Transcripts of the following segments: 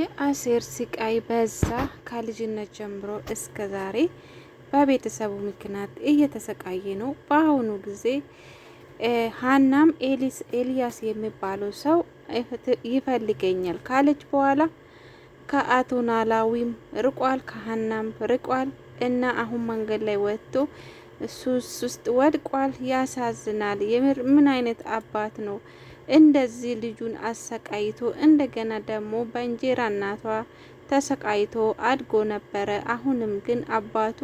የአሴር ስቃይ በዛ። ከልጅነት ጀምሮ እስከ ዛሬ በቤተሰቡ ምክንያት እየተሰቃየ ነው። በአሁኑ ጊዜ ሀናም ኤልያስ የሚባለው ሰው ይፈልገኛል ካለች በኋላ ከአቶ ኖላዊም ርቋል፣ ከሀናም ርቋል እና አሁን መንገድ ላይ ወጥቶ ሱስ ውስጥ ወድቋል። ያሳዝናል። የምር ምን አይነት አባት ነው እንደዚህ ልጁን አሰቃይቶ እንደገና ደግሞ በእንጀራ እናቷ ተሰቃይቶ አድጎ ነበረ። አሁንም ግን አባቱ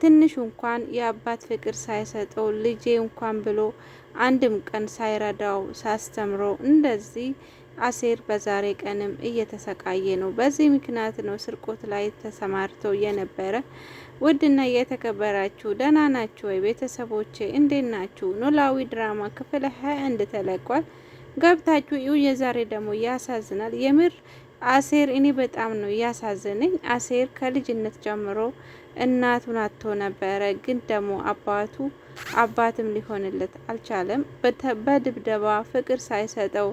ትንሽ እንኳን የአባት ፍቅር ሳይሰጠው ልጄ እንኳን ብሎ አንድም ቀን ሳይረዳው ሳስተምሮ እንደዚህ አሴር በዛሬ ቀንም እየተሰቃየ ነው። በዚህ ምክንያት ነው ስርቆት ላይ ተሰማርቶ የነበረ። ውድና የተከበራችሁ ደህና ናችሁ ወይ ቤተሰቦቼ? እንዴት ናችሁ? ኖላዊ ድራማ ክፍል 21 ተለቋል። ገብታችሁ እዩ። የዛሬ ደግሞ ያሳዝናል የምር አሴር እኔ በጣም ነው ያሳዘነኝ። አሴር ከልጅነት ጀምሮ እናቱን አጥቶ ነበረ። ግን ደግሞ አባትም ሊሆንለት አልቻለም። በድብደባ ፍቅር ሳይሰጠው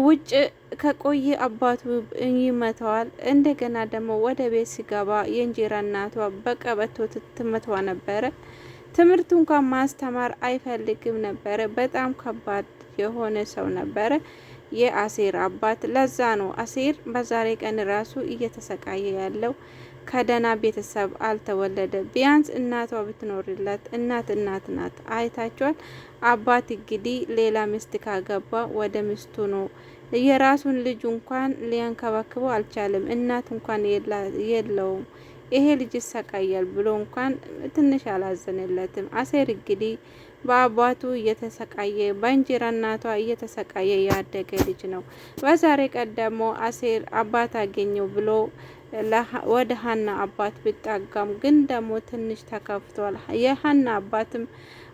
ውጭ ከቆየ አባቱ ይመተዋል። እንደገና ደግሞ ወደ ቤት ሲገባ የእንጀራ እናቷ በቀበቶ ትመቷ ነበረ። ትምህርቱ እንኳን ማስተማር አይፈልግም ነበረ። በጣም ከባድ የሆነ ሰው ነበረ የአሴር አባት። ለዛ ነው አሴር በዛሬ ቀን ራሱ እየተሰቃየ ያለው። ከደህና ቤተሰብ አልተወለደ። ቢያንስ እናቷ ብትኖርለት እናት ናት። አይታችኋል። አባት እንግዲህ ሌላ ሚስት ካገባ ወደ ሚስቱ ነው። የራሱን ልጅ እንኳን ሊያንከባክበው አልቻለም። እናት እንኳን የለውም። ይሄ ልጅ ይሰቃያል ብሎ እንኳን ትንሽ አላዘነለትም። አሴር እንግዲህ በአባቱ እየተሰቃየ በእንጀራ እናቷ እየተሰቃየ ያደገ ልጅ ነው። በዛሬ ቀን ደግሞ አሴር አባት አገኘው ብሎ ወደ ሀና አባት ቢጣጋም ግን ደግሞ ትንሽ ተከፍቷል። የሀና አባትም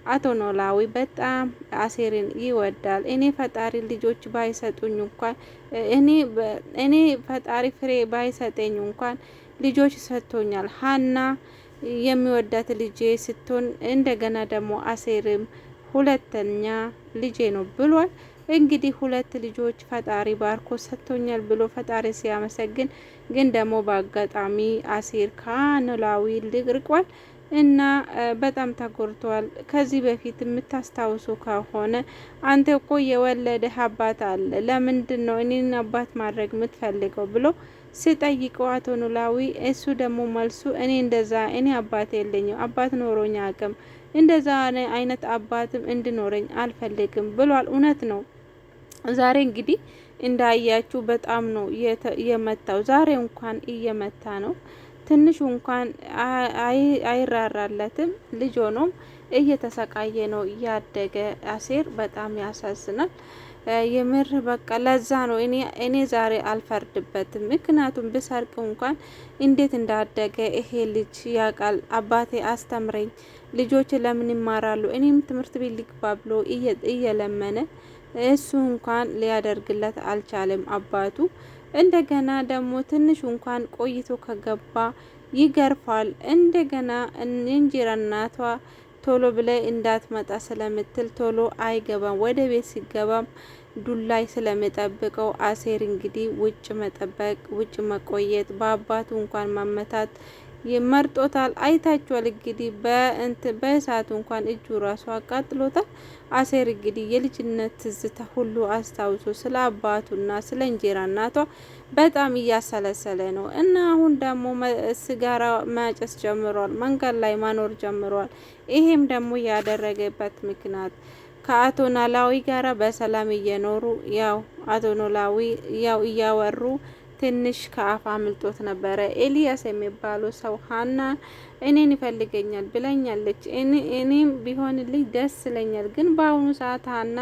አቶ ኖላዊ በጣም አሴርን ይወዳል። እኔ ፈጣሪ ልጆች ባይሰጡኝ እንኳን እኔ ፈጣሪ ፍሬ ባይሰጠኝ እንኳን ልጆች ሰጥቶኛል። ሀና የሚወዳት ልጄ ስትሆን እንደገና ደግሞ አሴርም ሁለተኛ ልጄ ነው ብሏል። እንግዲህ ሁለት ልጆች ፈጣሪ ባርኮ ሰጥቶኛል ብሎ ፈጣሪ ሲያመሰግን፣ ግን ደግሞ በአጋጣሚ አሴር ከኖላዊ ርቋል እና በጣም ተጎድቷል። ከዚህ በፊት የምታስታውሱ ከሆነ አንተ እኮ የወለደህ አባት አለ፣ ለምንድን ነው እኔን አባት ማድረግ የምትፈልገው ብሎ ሲጠይቀው አቶ ኖላዊ እሱ ደግሞ መልሱ እኔ አባት የለኝም፣ አባት ኖሮኝ አቅም እንደዛ አይነት አባትም እንድኖረኝ አልፈልግም ብሏል። እውነት ነው። ዛሬ እንግዲህ እንዳያችሁ በጣም ነው የመታው። ዛሬ እንኳን እየመታ ነው። ትንሹ እንኳን አይራራለትም። ልጅ ሆኖም እየተሰቃየ ነው ያደገ። አሴር በጣም ያሳዝናል የምር በቃ ለዛ ነው እኔ ዛሬ አልፈርድበትም። ምክንያቱም ብሰርቅ እንኳን እንዴት እንዳደገ ይሄ ልጅ ያውቃል። አባቴ አስተምረኝ፣ ልጆች ለምን ይማራሉ፣ እኔም ትምህርት ቤት ልግባ ብሎ እየለመነ እሱ እንኳን ሊያደርግለት አልቻለም አባቱ። እንደገና ደግሞ ትንሽ እንኳን ቆይቶ ከገባ ይገርፋል። እንደገና እንጀራ እናቷ ቶሎ ብለ እንዳትመጣ ስለምትል ቶሎ አይገባም። ወደ ቤት ሲገባም ዱላይ ስለሚጠብቀው አሴር እንግዲህ ውጭ መጠበቅ፣ ውጭ መቆየት፣ በአባቱ እንኳን ማመታት ይመርጦታል። አይታችኋል እንግዲህ በእሳቱ እንኳን እጁ ራሱ አቃጥሎታል። አሴር እንግዲህ የልጅነት ትዝታ ሁሉ አስታውሶ ስለ አባቱና ስለ እንጀራ እናቷ በጣም እያሰለሰለ ነው እና አሁን ደግሞ ሲጋራ ማጨስ ጀምሯል። መንገድ ላይ ማኖር ጀምሯል። ይሄም ደግሞ ያደረገበት ምክንያት ከአቶ ኖላዊ ጋራ በሰላም እየኖሩ አቶ ኖላዊ እያወሩ ትንሽ ከአፍ አምልጦት ነበረ። ኤልያስ የሚባለው ሰው ሀና እኔን ይፈልገኛል ብለኛለች፣ እኔም ቢሆንልኝ ደስ ይለኛል። ግን በአሁኑ ሰዓት ሀና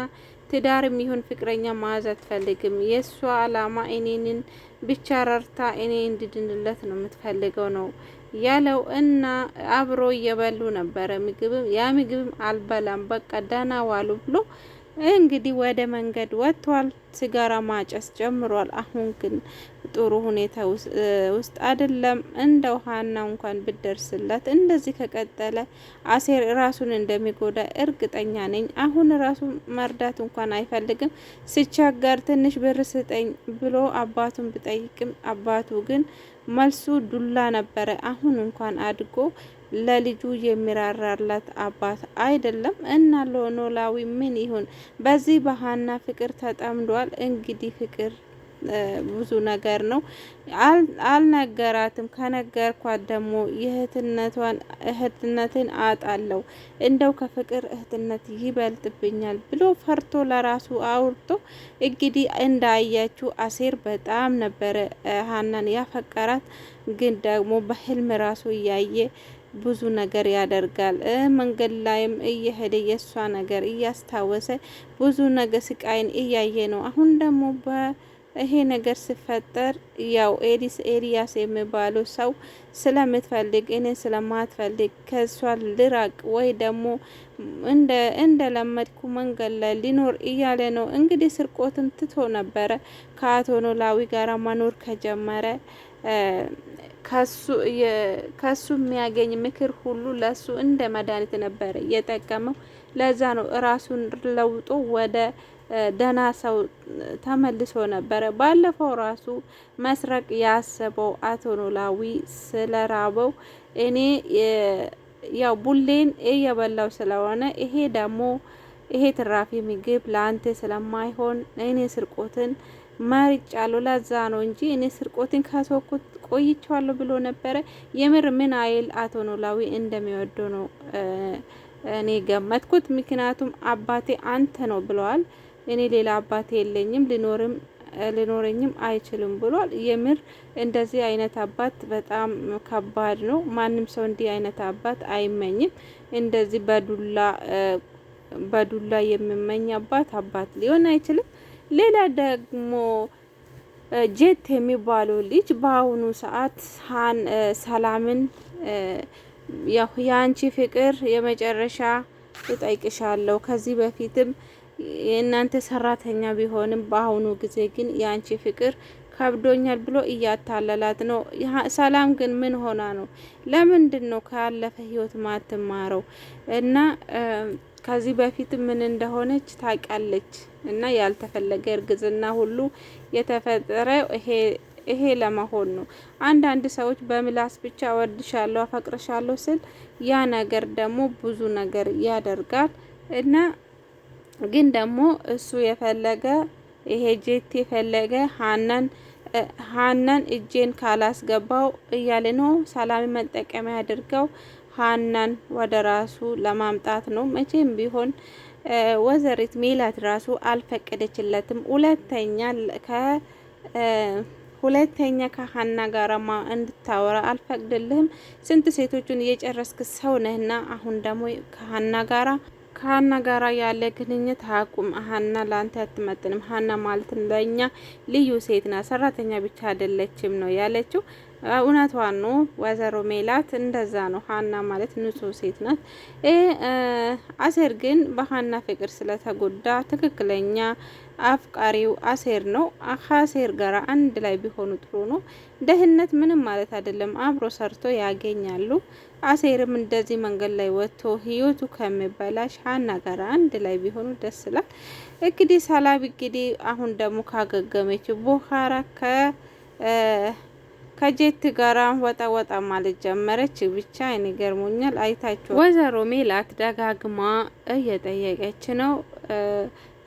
ትዳር የሚሆን ፍቅረኛ መያዝ አትፈልግም። የእሷ አላማ እኔንን ብቻ ረርታ እኔ እንድድንለት ነው የምትፈልገው ነው ያለው እና አብሮ እየበሉ ነበረ። ምግብም አልበላም በቃ ደህና ዋሉ ብሎ እንግዲህ ወደ መንገድ ወጥቷል። ሲጋራ ማጨስ ጀምሯል። አሁን ግን ጥሩ ሁኔታ ውስጥ አይደለም። እንደው ሀና እንኳን ብደርስለት እንደዚህ ከቀጠለ አሴር ራሱን እንደሚጎዳ እርግጠኛ ነኝ። አሁን ራሱ መርዳት እንኳን አይፈልግም። ሲቸገር ትንሽ ብር ስጠኝ ብሎ አባቱን ቢጠይቅም አባቱ ግን መልሱ ዱላ ነበረ። አሁን እንኳን አድጎ ለልጁ የሚራራላት አባት አይደለም። እና ኖላዊ ምን ይሁን? በዚህ በሀና ፍቅር ተጠምዷል። እንግዲህ ፍቅር ብዙ ነገር ነው። አልነገራትም። ከነገርኳት ደግሞ እህትነትን አጣለው፣ እንደው ከፍቅር እህትነት ይበልጥብኛል ብሎ ፈርቶ ለራሱ አውርቶ እንግዲህ እንዳያችሁ አሴር በጣም ነበረ ሀናን ያፈቀራት። ግን ደግሞ በህልም ራሱ እያየ ብዙ ነገር ያደርጋል። መንገድ ላይም እየሄደ የእሷ ነገር እያስታወሰ ብዙ ነገር ስቃይን እያየ ነው። አሁን ደግሞ ይሄ ነገር ሲፈጠር ያው ኤልያስ የሚባለው ሰው ስለምትፈልግ እኔ ስለማትፈልግ ከሷ ልራቅ ወይ ደግሞ እንደ ለመድኩ መንገድ ላይ ሊኖር እያለ ነው። እንግዲህ ስርቆትም ትቶ ነበረ ከአቶ ኖላዊ ጋራ መኖር ከጀመረ ከሱ የሚያገኝ ምክር ሁሉ ለሱ እንደ መድኃኒት ነበረ የጠቀመው። ለዛ ነው ራሱን ለውጦ ወደ ደህና ሰው ተመልሶ ነበረ። ባለፈው ራሱ መስረቅ ያሰበው አቶ ኖላዊ ስለራበው እኔ ያው ቡሌን እየበላው ስለሆነ ይሄ ደግሞ ይሄ ትራፊ ምግብ ለአንተ ስለማይሆን እኔ ስርቆትን መርጫለሁ፣ ለዛ ነው እንጂ እኔ ስርቆትን ካስወኩት ቆይቻለሁ ብሎ ነበረ። የምር ምን አይል አቶ ኖላዊ እንደሚወደው ነው እኔ ገመትኩት። ምክንያቱም አባቴ አንተ ነው ብለዋል። እኔ ሌላ አባቴ የለኝም ሊኖረኝም አይችልም ብሏል። የምር እንደዚህ አይነት አባት በጣም ከባድ ነው። ማንም ሰው እንዲህ አይነት አባት አይመኝም። እንደዚህ በዱላ የሚመኝ አባት ሊሆን አይችልም። ሌላ ደግሞ ጄት የሚባለው ልጅ በአሁኑ ሰዓት ሰላምን ያው የአንቺ ፍቅር የመጨረሻ እጠይቅሻለሁ፣ ከዚህ በፊትም የእናንተ ሰራተኛ ቢሆንም በአሁኑ ጊዜ ግን የአንቺ ፍቅር ከብዶኛል ብሎ እያታለላት ነው። ሰላም ግን ምን ሆና ነው? ለምንድን ነው ካለፈ ህይወት ማትማረው? እና ከዚህ በፊት ምን እንደሆነች ታውቃለች። እና ያልተፈለገ እርግዝና ሁሉ የተፈጠረው ይሄ ለመሆን ነው። አንዳንድ ሰዎች በምላስ ብቻ እወድሻለሁ፣ አፈቅርሻለሁ ስል ያ ነገር ደግሞ ብዙ ነገር ያደርጋል። እና ግን ደግሞ እሱ የፈለገ ይሄ ጄት የፈለገ ሀናን እጄን ካላስገባው እያለ ነው። ሰላም መጠቀሚያ ያድርገው ሀናን ወደ ራሱ ለማምጣት ነው። መቼም ቢሆን ወይዘሪት ሜላት ራሱ አልፈቀደችለትም። ሁለተኛ ከሀና ጋር እንድታወራ አልፈቅድልህም። ስንት ሴቶቹን እየጨረስክ ሰው ነህና አሁን ደግሞ ከሀና ጋራ ያለ ግንኙነት አቁም። ሀና ለአንተ አትመጥንም። ሀና ማለት ለእኛ ልዩ ሴት ናት፣ ሰራተኛ ብቻ አይደለችም ነው ያለችው። እውነቷን ነው ወይዘሮ ሜላት፣ እንደዛ ነው። ሀና ማለት ንጹህ ሴት ናት። አሴር ግን በሀና ፍቅር ስለተጎዳ ትክክለኛ አፍቃሪው አሴር ነው። ከአሴር ጋር አንድ ላይ ቢሆኑ ጥሩ ነው። ደህንነት ምንም ማለት አይደለም፣ አብሮ ሰርቶ ያገኛሉ። አሴርም እንደዚህ መንገድ ላይ ወጥቶ ህይወቱ ከሚበላሽ ሀና ጋር አንድ ላይ ቢሆኑ ደስ ይላል። እንግዲህ ሰላም እንግዲህ አሁን ደግሞ ካገገመች በኋላ ከጄት ጋራ ወጣ ማለት ጀመረች። ብቻ እኔ ገርሞኛል። አይታችሁ ወይዘሮ ሜላት ደጋግማ እየጠየቀች ነው።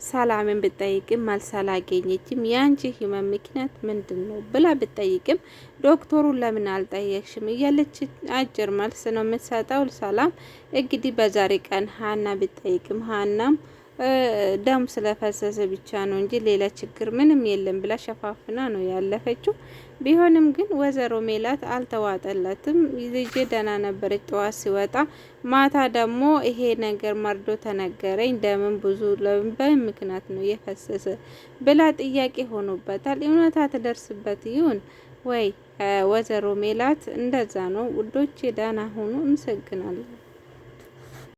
ሰላምን ብትጠይቅም መልስ አላገኘችም። የአንቺ ህመም ምክንያት ምንድን ነው ብላ ብትጠይቅም ዶክተሩን ለምን አልጠየቅሽም እያለች አጭር መልስ ነው የምትሰጠው። ሰላም እንግዲህ በዛሬ ቀን ሀና ብትጠይቅም ሀናም ደም ስለፈሰሰ ብቻ ነው እንጂ ሌላ ችግር ምንም የለም ብላ ሸፋፍና ነው ያለፈችው። ቢሆንም ግን ወይዘሮ ሜላት አልተዋጠለትም። ልጄ ደህና ነበረች ጠዋት ሲወጣ፣ ማታ ደግሞ ይሄ ነገር መርዶ ተነገረኝ፣ ደምን ብዙ በምን ምክንያት ነው የፈሰሰ ብላ ጥያቄ ሆኖበታል። እውነታ ትደርስበት ይሁን ወይ? ወይዘሮ ሜላት እንደዛ ነው ውዶች። ደህና ሆኑ። አመሰግናለሁ።